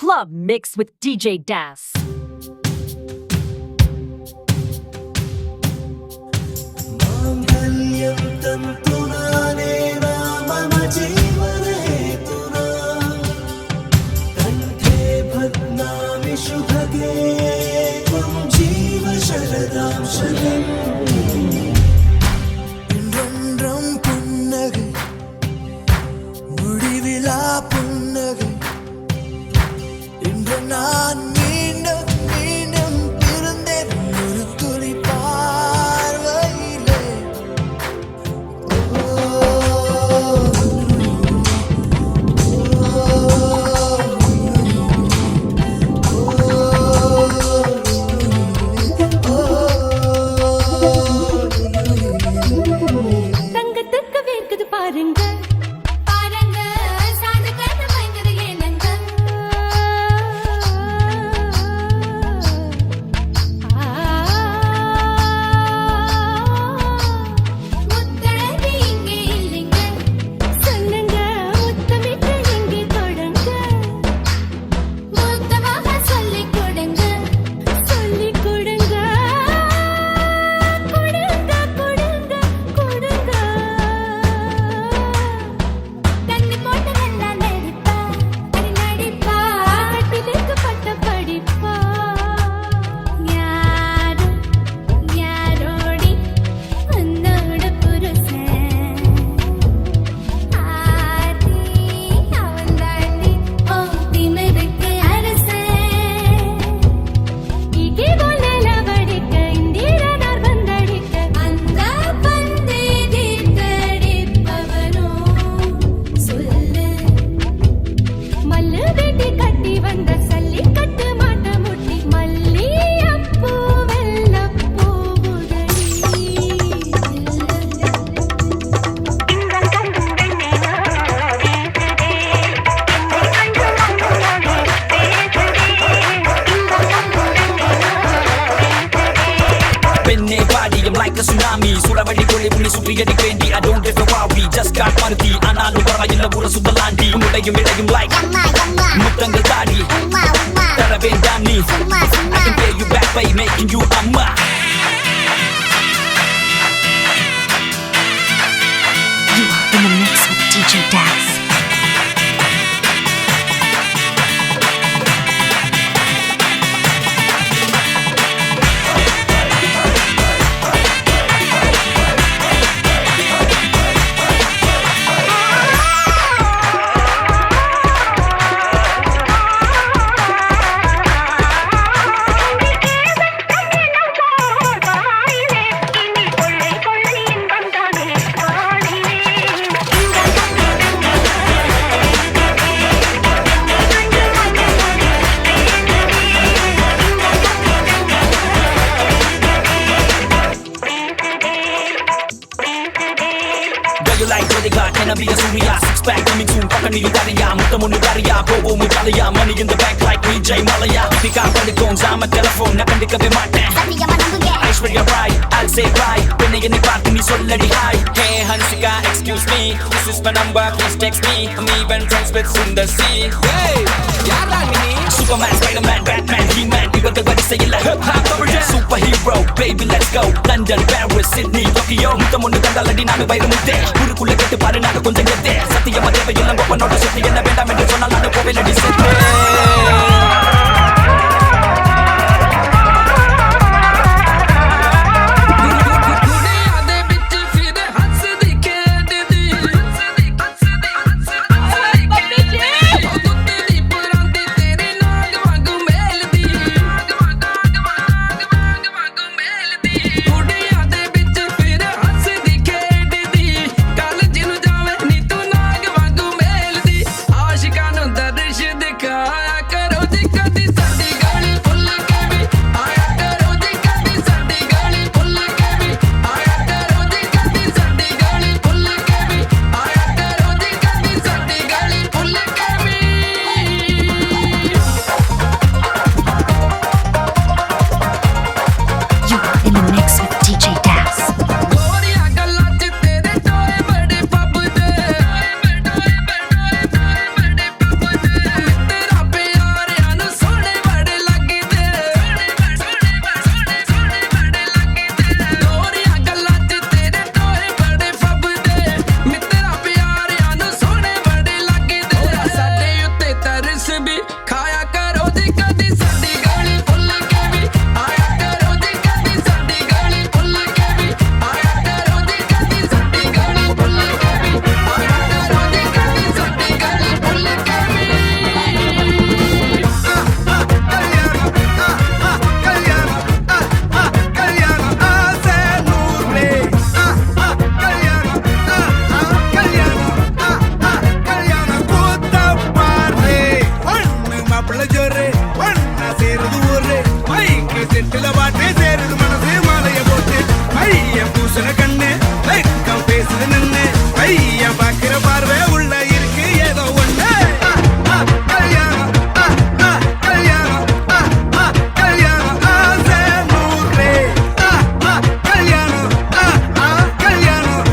Club Mix with DJ Das. I don't get Ferrari, just got Maruti. Analum parayilla pura sudalandi. Unudayum idayum like Muttangal Tadi. Taravendani. I can pay you back by making you amma. You are in the mix with DJ Das. Be a Surya, six pack coming soon. Pakani Daria, Mutamunu Daria, Bobo Mudalia, money in the bank like DJ Malaya. Pick up on the phones, I'm a telephone, Nakandika Mate. Aishwarya Rai, I'll say bye. When you in the park, me so let it high. Hey Hansika, excuse me, this is my number, please text me. I'm even friends with Sundar C. Hey, Yara Mini. Superman, Spider-Man, Batman, He-Man, everybody say it like hip-hop. Superhero, baby, let's go. London, Paris, Sydney, Tokyo. Mutamunu Dandaladi, Nanu Bayramute. Urukula Kete Paranaka. கொஞ்சம் கெத்தே சத்தியமா தேவையில்லை ஒப்பனோட சுத்தி என்ன வேண்டாம் என்று சொன்னால் நான் கோவிலடி சேர்த்தேன் மாப்பிள்ள ஜோரு ஒன்னா சேருது ஊரு மைக்கு செட்டுல பாட்டு சேருது மனசு மாலைய போட்டு பையன் பூசண கண்ணு வெக்கம் பேசுது நின்னு பையன் பாக்குற பார்வை உள்ள இருக்கு ஏதோ ஒண்ணு கல்யாணம் கல்யாணம் கல்யாணம் ஆசை நூறு கல்யாணம் கல்யாணம்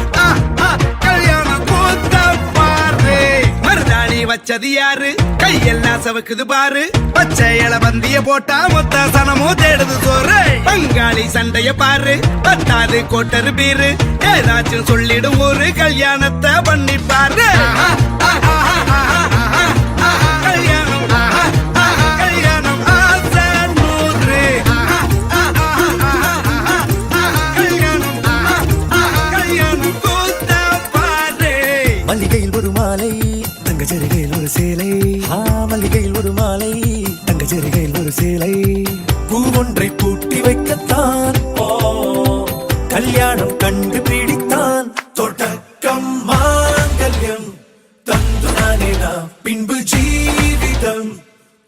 கல்யாணம் கூத்த பாரு மருதாணி வச்சது யாரு கையெல்லாம் சவக்குது பாரு பச்சை இல பந்திய போட்டா மொத்த சனமும் தேடுது சோறு பங்காளி சண்டைய பாரு பத்தாது கோட்டரு பீரு ஏதாச்சும் சொல்லிடும் ஒரு கல்யாணத்தை பண்ணி பாரு கல்யாணம் கல்யாணம் ஆசை நூறு கல்யாணம் கல்யாணம் கூத்த பாரு மல்லிகையில் ஒரு மாலை தங்க ஜரிகையில் ஒரு சேலை மல்லிகையில் ஒரு மாலை தங்க ஜரிகையில் ஒரு சேலை பூவொன்றை பூட்டி வைக்கத்தான் கல்யாணம் கண்டு பிடித்தான் தொடக்கம் மாங்கல்யம் தந்துனானே நாம் பின்பு ஜீவிதம்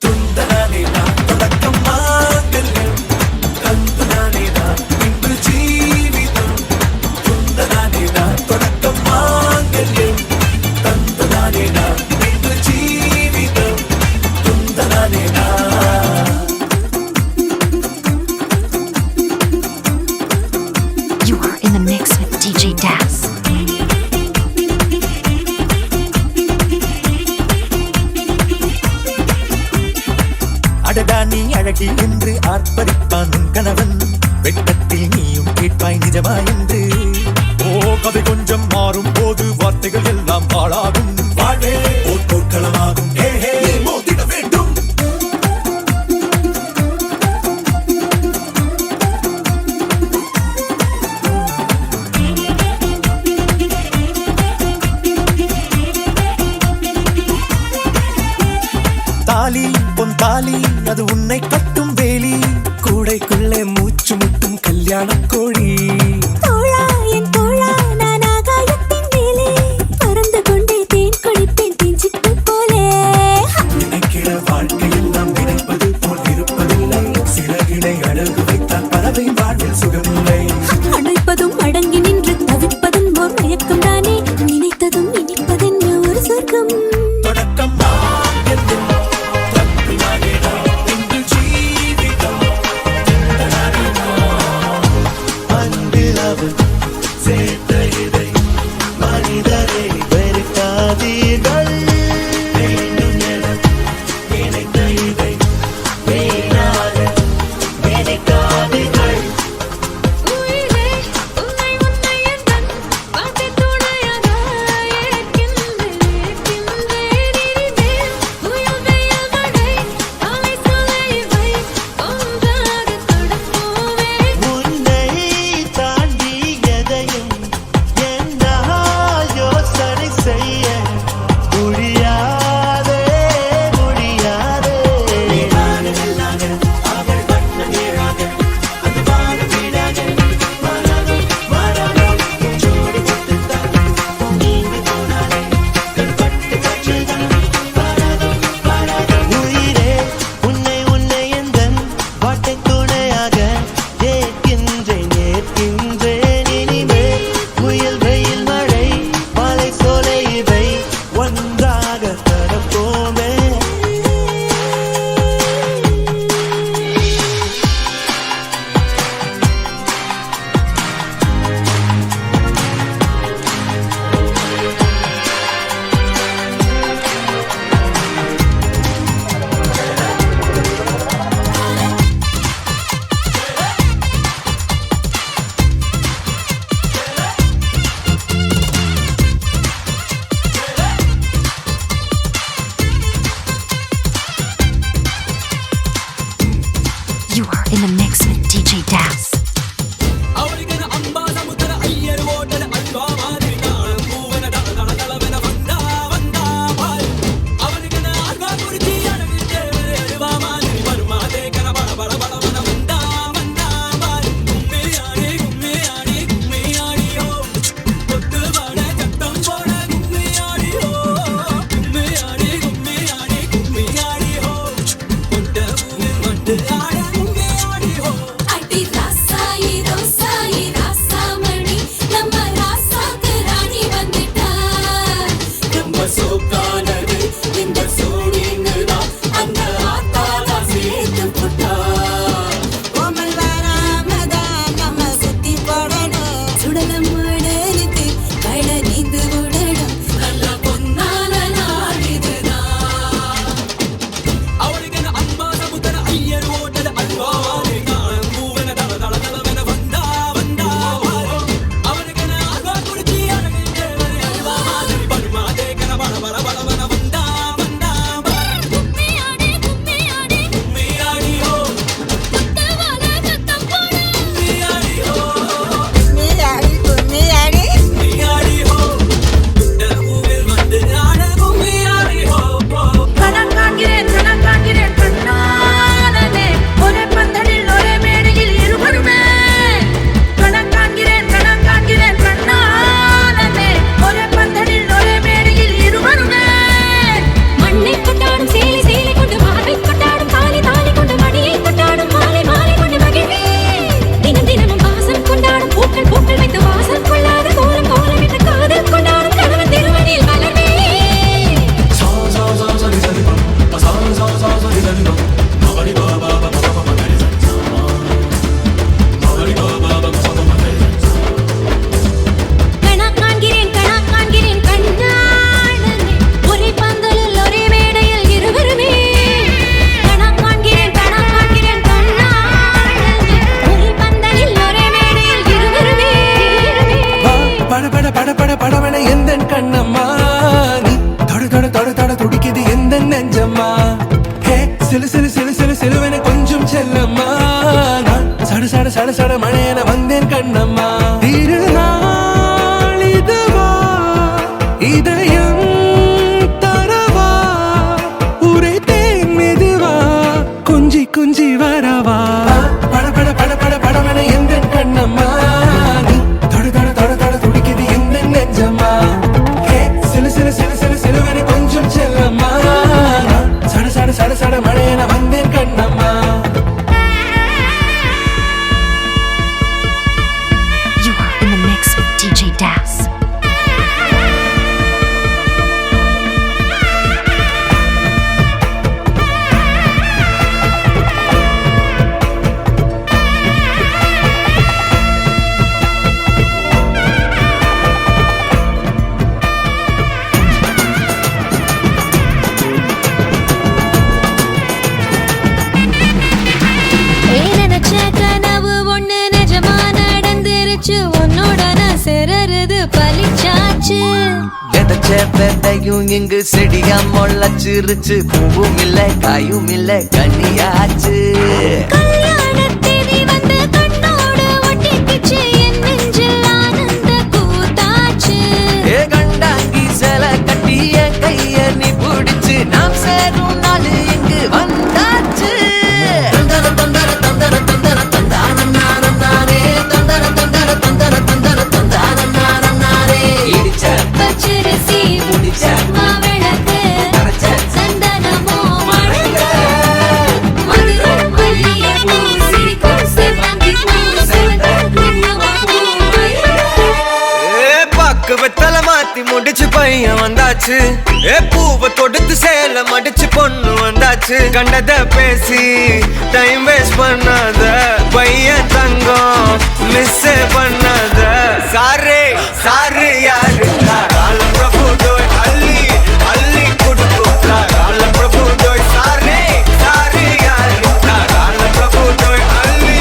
துந்தனானே நாம் தொடக்கம் மாங்கல்யம் தந்துனானே நாம் பின்பு ஜீவிதம் துந்தனானே நாம் தொடக்கம் மாங்கல்யம் தந்துனானே நாம் பின்பு ஜீவிதம் துந்தனானே நாம் You are in the mix with DJ Das. அடடா நீ அழகி என்று ஆர்ப்பரிப்பான் உன் கணவன் வெட்கத்தில் நீயும் கேட்பாய் நிஜமா என்று கதை கொஞ்சம் மாறும் போது வார்த்தைகள் எல்லாம் பாழாகும் வாழ்வே ஓர் போர்க்களமாகும் மோதிட வேண்டும் தாலி பொன் தாலி அது உன்னை கட்டும் வேலி கூடைக்குள்ளே மூச்சு முட்டும் கல்யாண கோழி தோழா என் தோழா நான் ஆகாயத்தின் மேலே பறந்து கொண்டே தேன் குடிப்பேன் தேஞ்சிட்டு போலே நினைக்கிற வாழ்க்கையில் நாம் நினைப்பது போல் இருப்பதில்லை சிறகினை அழகு வைத்தால் பறவை வாழ்வில் சுகமில்லை அணைப்பதும் அடங்கி நின்று தவிப்பதும் ஓர் மயக்கம் தானே நினைத்ததும் இனிப்பதென்ன ஒரு சொர்க்கம் தொடக்கம் மாங்கல்யம் தந்துனானே நாம் பின்பு ஜீவிதம் துந்தனானே நாம் அன்பில் அவன் சேர்த்த இதை மனிதரை வெறுக்காதீர்கள் வேண்டும் என நினைத்த இதை வீணாக நினைக்காதீர்கள் உயிரே உன்னை உன்னை எந்தன் வாட்டை துணையாக ஏற்கின்றேன் இனிமேல் புயல் வெயில் மழை அலை சொலை இவை ஒன்றாக தொடப்போமே உன்னை தாண்டி எதையும் என்னால் யோசனை செய்ய முடியாதே முடியாதே அவள் வண்ண நீராக அந்த வான வீடாக மாறாதோ மாறாதோ ஜோடி முத்துத்தான் நீங்க போனாலே கண்பட்டு காற்றுதான் பாராதோ பாராதோ உயிரே உன்னை உன்னை எந்தன் வாட்டை துணையாக ஏற்கின்றேன் ஏற்கின்றேன் இனிமேல் புயல் வெயில் மழை மலை சோலை இவை ஒன்றாக தரப்போமே You are in the mix with DJ Das. அவளுக்கென Amba சமுத்திர ஐயர் ஓட்டல அல்வா மாதிரி நாளும் பூவன தளதளவென வந்தா வந்தா பாரு அவளுக்கென ஆர்வா குறிச்சி அழகு தேவை எழுவா மாதிரி வருமா தேக்கன பட பட படவன வந்தா வந்தா பாரு கும்மியாடி கும்மியாடி கும்மியாடியோ கொத்து வட சட்டம் போட கும்மியாடியோ கும்மியாடி கும்மியாடி கும்மியாடியோ வந்து ஆடி ஹோ அடி ராசாயி ரோசாயி ராசாமணி நம்ம ராசாக்கு ராணி வந்துட்டா ரொம்ப சோக்கானது இந்த சோடிங்குதான் அந்த ஆத்தால சேர்த்து புட்டா கோமல் வராமதான் நம்ம சுத்தி போடணும் சுடலம் முடலுக்கு கட நீந்து விடணும் நல்ல பொன்னால நாள் இதுதான் அவளுக்கு அம்மா சமுதர ஐயர் ஓட்டது அல்வாரே காலம் பூவன தள தள தளவென வந்தா வந்தா அவனுக்கு அல்வா குடிச்சி அழகில் தேவரை அல்வா மாதிரி பருமாதே கன பல பல பலவன வந்தா வந்தா கும்மியாடி கும்மியாடி ஹோ குத்தவால சத்தம் போடு கும்மியாடி ஹோ கும்மியாடி கும்மியாடி ஹோ பூவில் வந்து ஆட கும்மியாடி ஹோ கணம் காண்கிறேன் கண்ணானே ஒரே பந்தலில் ஒரே மேடையில் இருவருமே கணம் காண்கிறேன் கண்ணானே ஒரே பந்தலில் ஒரே மேடையில் இருவருமே மண்ணை கொண்டாடும் சேலை சேலை கொண்டு மாலை கொண்டாடும் தாலி தாலி கொண்டு மடியை கொண்டாடும் மாலை மாலை கொண்டு மகிழ்வே தினம் தினமும் வாசம் கொண்டாடும் பூக்கள் பூக்கள் வைத்து வாசல் கொள்ளாத கோலம் கோலம் விட்டு காதல் கொண்டாடும் கணவன் திருமணியில் மலர்வே கணா காண்கிறேன் கண்ணானே ஒரே பந்தலில் ஒரே மேடையில் இருவருமே கணா காண்கிறேன் கண்ணானே ஒரே பந்தலில் ஒரே மேடையில் இருவருமே பட பட பட பட படவன எந்த கண்ணம்மா நீ தொட தொட தொட தொட துடிக்குது எந்த நெஞ்சம்மா ஹே சிலு சிலு சிலு சிலு சிலுவன கொஞ்சம் செல்லம்மா நான் சட சட சட சட மழையன வந்தேன் கண்ணம்மா திருநாள் இதுவா இதயம் தரவா உரைத்தேன் மெதுவா கொஞ்சி கொஞ்சி வரவா பட பட பட பட படவன எந்த கண்ணம்மா நீ தொட தொட தொட தொட துடிக்குது எந்த நெஞ்சம்மா ஹே சிலு சிலு சிலு சிலு சிலுவன கொஞ்சம் செல்லம்மா நான் சட சட சட சட மழையன வந்தேன் Kannamma You are in the mix with DJ Das. நினைச்ச கனவு ஒண்ணு நிஜமா நடந்துருச்சு உன்னோட நான் சிறருது பலிச்சாச்சு விதைச்ச விதையும் இங்கு செடியா முளைச்சிருச்சு பூவும் இல்ல காயும் இல்ல கனியாச்சு கல்யாண தேதி வந்து கண்ணோடு ஒட்டிக்கிச்சு என் நெஞ்சில் ஆனந்த கூத்தாச்சு ஏ கண்டாங்கி சில கட்டி என் கைய நீ பிடிச்சு நாம் சேரும் நாள் இங்கு வந்தாச்சு தந்தர தந்தர தந்தர தந்தர தந்தானம் நானம் நானே தந்தர தந்தர தந்தர தந்தர தந்தானம் நானம் நானே இடிச்ச பச்சரிசி முடிச்ச மாவிளக்கு அரைச்ச சந்தனமோ மணக்க மதுரம் மல்லிய பூ சிரிக்கும் செவ்வந்தி பூ பாக்கு வெத்தல மாத்தி முடிச்சு பையன் வந்தாச்சு ஏ பூவை தொடுத்து சேல மடிச்சு பொண்ணு வந்தாச்சு கண்டத பேசி டைம் வேஸ்ட் பண்ணாத பையன் தங்கம் மிஸ் பண்ணாத சாரே சாரு யாரு கால பிரபு டோய் அள்ளி அள்ளி குடுக்கு கால பிரபு டோய் சாரே சாரு யாரு கால பிரபு டோய் அள்ளி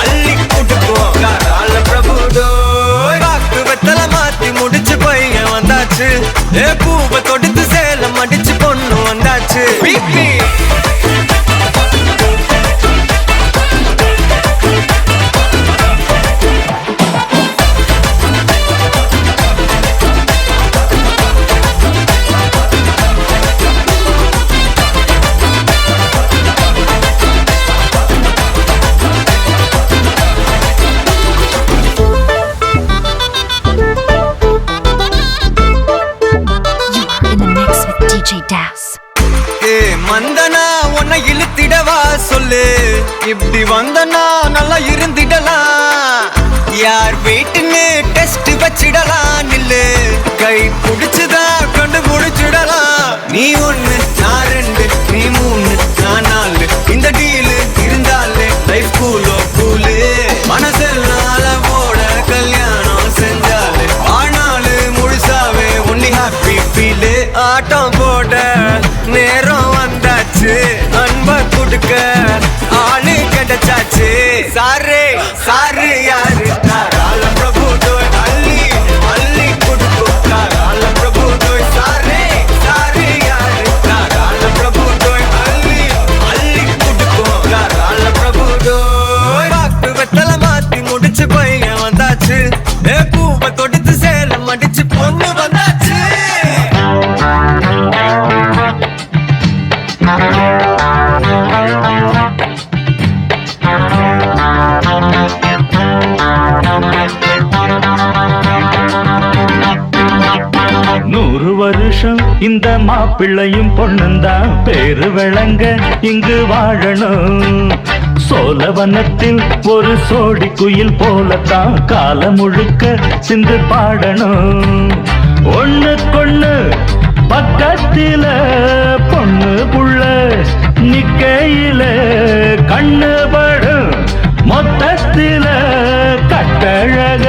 அள்ளி குடுக்கு கால பிரபு டோய் பாக்கு வெத்தல மாத்தி முடிச்சு பையன் வந்தாச்சு ஏ பூவை தொடுத்து சேல மடிச்சு பொண்ணு வந்தாச்சு பிபி DJ Das. மந்தனா உன்னை இழுத்திடவா சொல்லு இப்படி வந்தனா நல்லா இருந்திடலாம். யார் வீட்டுன்னு டெஸ்ட் வச்சிடலாம். நில்லு கை புடிச்சுதா கண்டு முடிச்சிடலாம். நீ ஒண்ணு நான் ரெண்டு நீ மூணு நான் நாலு இந்த டீலு இருந்தாலே லைஃப் கூலோ கூலு. மனசெல்லாம் அளவோட கல்யாணம் செஞ்சாலே ஆனாலு முழுசாவே ஒன்லி ஹாப்பி ஃபீலு. ஆட்டம் போட நேரம் வந்தாச்சு. அன்ப கொடுக்க ஆளு கிடைச்சாச்சு. சாரு சாரு யாரு தாராள பிரபு தோய் அள்ளி அள்ளி கொடுக்கும். தாராள பிரபு தோய் சாரு சாரு யாரு தாராள பிரபு தோய் அள்ளி அள்ளி கொடுக்கும். தாராள பிரபு தோய் பாக்கு வெத்தல மாத்தி முடிச்சு பையன் வந்தாச்சு. பூவை தொடுத்து சேலம் அடிச்சு பொண்ணு வந்தாச்சு. நூறு வருஷம் இந்த மாப்பிள்ளையும் பொண்ணுந்தான் பேரு விளங்க இங்கு வாழணும். சோழவனத்தில் ஒரு சோடி குயில் போலத்தான் காலம் முழுக்க சிந்து பாடணும். ஒண்ணுக்கொண்ணு பக்கத்தில பொண்ணு புள்ள நிக்கையில கண்ணு படும். மொத்தத்தில கட்டழக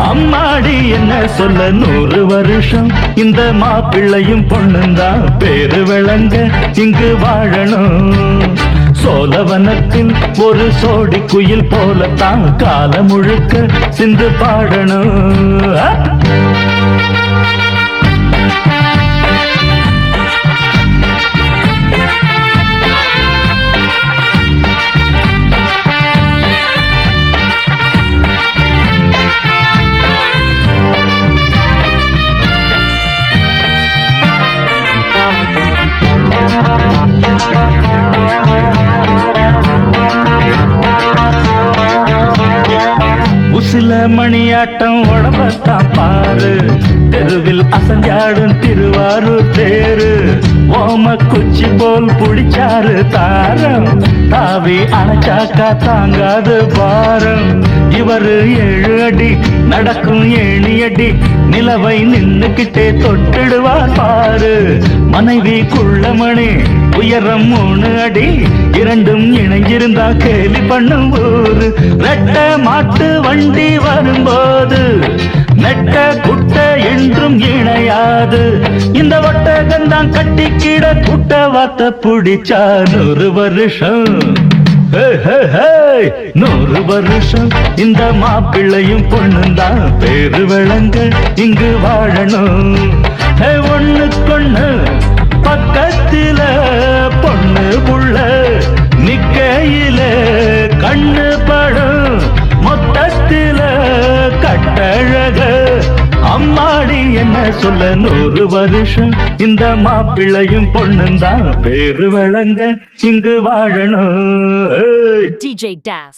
அம்மாடி என்ன சொல்ல. 100 வருஷம் இந்த மாப்பிள்ளையும் பொண்ணுந்தான் பேரு விளங்க இங்கு வாழணும். சோழவனத்தில் ஒரு சோடி குயில் போலத்தான் காலம் முழுக்க சிந்து பாடணும். உசில மணியாட்டம் உடம்பத்தான் பாரு. தெருவில் அசஞ்சாடும் திருவாரூர் தேரு. ஓம குச்சி போல் புடிச்சாரு தாரம். தாவி அணைச்சாக்கா தாங்காது பாரம். இவரு 7 அடி நடக்கும் 7 அடி. நிலவை நின்னுக்கிட்டே தொட்டிடுவார் பாரு. மனைவி குள்ளமணி உயரம் 3 அடி. இரண்டும் இணைஞ்சிருந்தா கேலி பண்ணும் ஊரு. ரெட்ட மாட்டு வண்டி வரும்போது நெட்ட குட்ட என்றும் இணையாது. இந்த ஒட்டகந்தான் கட்டிக்கிட குட்ட வார்த்தை பிடிச்சா 100 வருஷம். 100 வருஷம் இந்த மாப்பிள்ளையும் பொண்ணுந்தான் பேரு விளங்க இங்கு வாழணும். ஒண்ணுக்கொண்ணு பக்கத்தில பொண்ணு புள்ள நிக்கையில கண்ணு படும். மொத்தத்தில கட்டழக அம்மாடி என்ன சொல்ல. 100 வருஷம் இந்த மாப்பிள்ளையும் பொண்ணுந்தான் பேரு விளங்க இங்கு வாழணும். DJ Das.